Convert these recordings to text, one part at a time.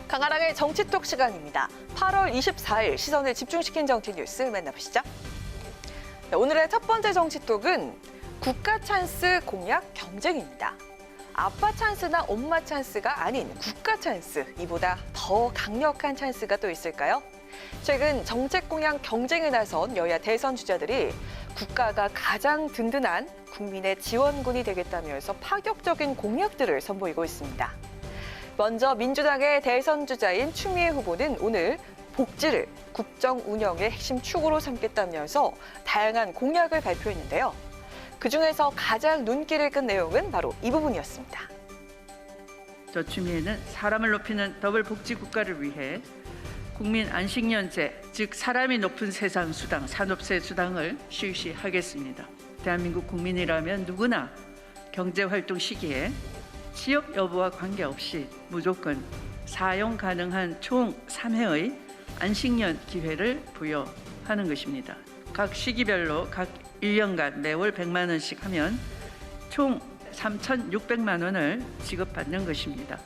강아랑의 정치톡 시간입니다. 8월 24일 시선을 집중시킨 정치 뉴스 만나보시죠. 네, 오늘의 첫 번째 정치톡은 국가 찬스 공약 경쟁입니다. 아빠 찬스나 엄마 찬스가 아닌 국가 찬스, 이보다 더 강력한 찬스가 또 있을까요? 최근 정책 공약 경쟁에 나선 여야 대선 주자들이 국가가 가장 든든한 국민의 지원군이 되겠다면서 파격적인 공약들을 선보이고 있습니다. 먼저 민주당의 대선 주자인 추미애 후보는 오늘 복지를 국정 운영의 핵심 축으로 삼겠다면서 다양한 공약을 발표했는데요. 그중에서 가장 눈길을 끈 내용은 바로 이 부분이었습니다. 저 추미애는 사람을 높이는 더블 복지 국가를 위해 국민 안식년제, 즉 사람이 높은 세상 수당, 산업세 수당을 실시하겠습니다. 대한민국 국민이라면 누구나 경제활동 시기에 취업 여부와 관계없이 무조건 사용 가능한 총 3회의 안식년 기회를 부여하는 것입니다. 각 시기별로 각 1년간 매월 100만 원씩 하면 총 3,600만 원을 지급받는 것입니다.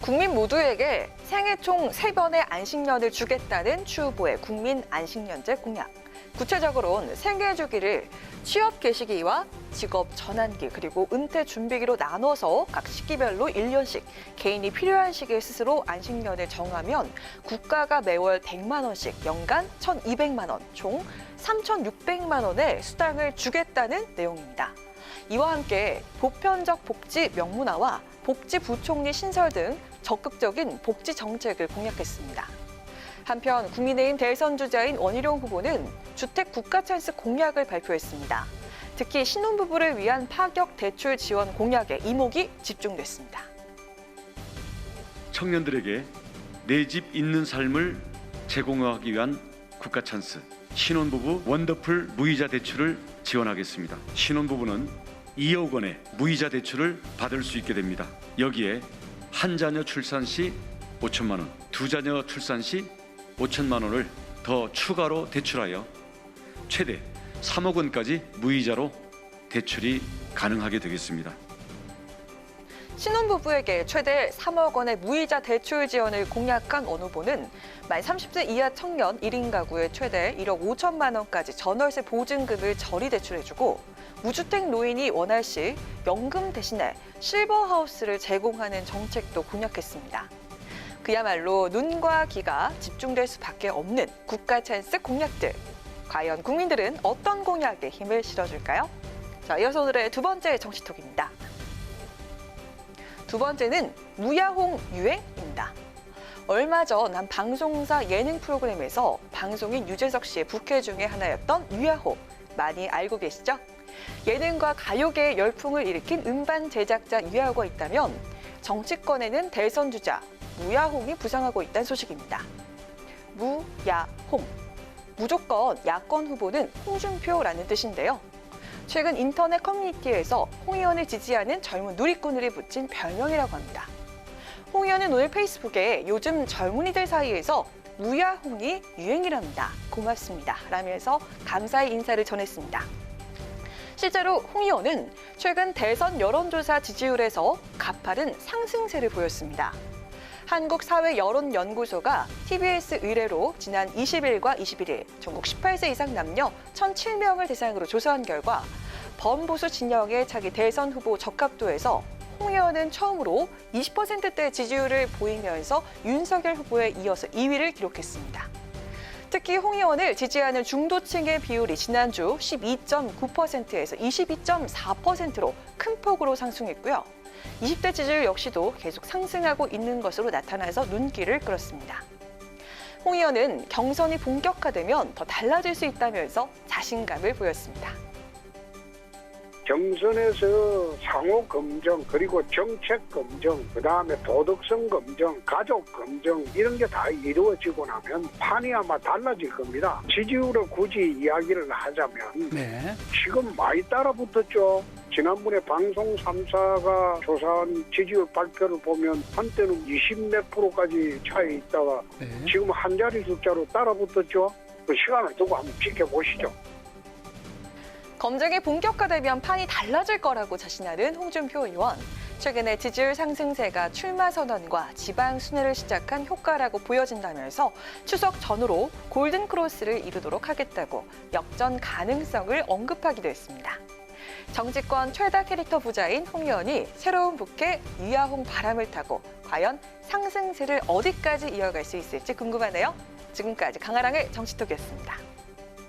국민 모두에게 생애 총 3번의 안식년을 주겠다는 추 후보의 국민 안식년제 공약. 구체적으로는 생애 주기를 취업 개시기와 직업 전환기 그리고 은퇴 준비기로 나눠서 각 시기별로 1년씩 개인이 필요한 시기에 스스로 안식년을 정하면 국가가 매월 100만 원씩 연간 1,200만 원, 총 3,600만 원의 수당을 주겠다는 내용입니다. 이와 함께 보편적 복지 명문화와 복지부총리 신설 등 적극적인 복지 정책을 공약했습니다. 한편 국민의힘 대선 주자인 원희룡 후보는 주택 국가 찬스 공약을 발표했습니다. 특히 신혼부부를 위한 파격 대출 지원 공약에 이목이 집중됐습니다. 청년들에게 내 집 있는 삶을 제공하기 위한 국가 찬스, 신혼부부 원더풀 무이자 대출을 지원하겠습니다. 신혼부부는 2억 원의 무이자 대출을 받을 수 있게 됩니다. 여기에 한 자녀 출산 시 5천만 원, 두 자녀 출산 시 5천만 원을 더 추가로 대출하여 최대 3억 원까지 무이자로 대출이 가능하게 되겠습니다. 신혼부부에게 최대 3억 원의 무이자 대출 지원을 공약한 원 후보는 만 30세 이하 청년 1인 가구에 최대 1억 5천만 원까지 전월세 보증금을 저리 대출해주고 무주택 노인이 원할 시 연금 대신에 실버하우스를 제공하는 정책도 공약했습니다. 그야말로 눈과 귀가 집중될 수밖에 없는 국가 찬스 공약들. 과연 국민들은 어떤 공약에 힘을 실어줄까요? 자, 이어서 오늘의 두 번째 정치톡입니다. 두 번째는 무야홍 유행입니다. 얼마 전 한 방송사 예능 프로그램에서 방송인 유재석 씨의 부캐 중에 하나였던 유야호, 많이 알고 계시죠? 예능과 가요계의 열풍을 일으킨 음반 제작자 유야호가 있다면 정치권에는 대선 주자 무야홍이 부상하고 있다는 소식입니다. 무야홍, 무조건 야권 후보는 홍준표라는 뜻인데요. 최근 인터넷 커뮤니티에서 홍 의원을 지지하는 젊은 누리꾼들이 붙인 별명이라고 합니다. 홍 의원은 오늘 페이스북에 요즘 젊은이들 사이에서 무야홍이 유행이랍니다. 고맙습니다. 라면서 감사의 인사를 전했습니다. 실제로 홍 의원은 최근 대선 여론조사 지지율에서 가파른 상승세를 보였습니다. 한국사회여론연구소가 TBS 의뢰로 지난 20일과 21일 전국 18세 이상 남녀 1,007명을 대상으로 조사한 결과 범보수 진영의 차기 대선 후보 적합도에서 홍 의원은 처음으로 20%대 지지율을 보이면서 윤석열 후보에 이어서 2위를 기록했습니다. 특히 홍 의원을 지지하는 중도층의 비율이 지난주 12.9%에서 22.4%로 큰 폭으로 상승했고요. 20대 지지율 역시도 계속 상승하고 있는 것으로 나타나서 눈길을 끌었습니다. 홍 의원은 경선이 본격화되면 더 달라질 수 있다면서 자신감을 보였습니다. 경선에서 상호 검증, 그리고 정책 검증, 그다음에 도덕성 검증, 가족 검증 이런 게 다 이루어지고 나면 판이 아마 달라질 겁니다. 지지율을 굳이 이야기를 하자면 지금 많이 따라붙었죠. 지난번에 방송 3사가 조사한 지지율 발표를 보면 한때는 20몇 프로까지 차이 있다가 지금 한 자리 숫자로 따라붙었죠. 그 시간을 두고 한번 지켜보시죠. 검증이 본격화되면 판이 달라질 거라고 자신하는 홍준표 의원. 최근에 지지율 상승세가 출마 선언과 지방 순회를 시작한 효과라고 보여진다면서 추석 전후로 골든 크로스를 이루도록 하겠다고 역전 가능성을 언급하기도 했습니다. 정치권 최다 캐릭터 부자인 홍 의원이 새로운 북해 위아홍 바람을 타고 과연 상승세를 어디까지 이어갈 수 있을지 궁금하네요. 지금까지 강아랑의 정치톡이었습니다.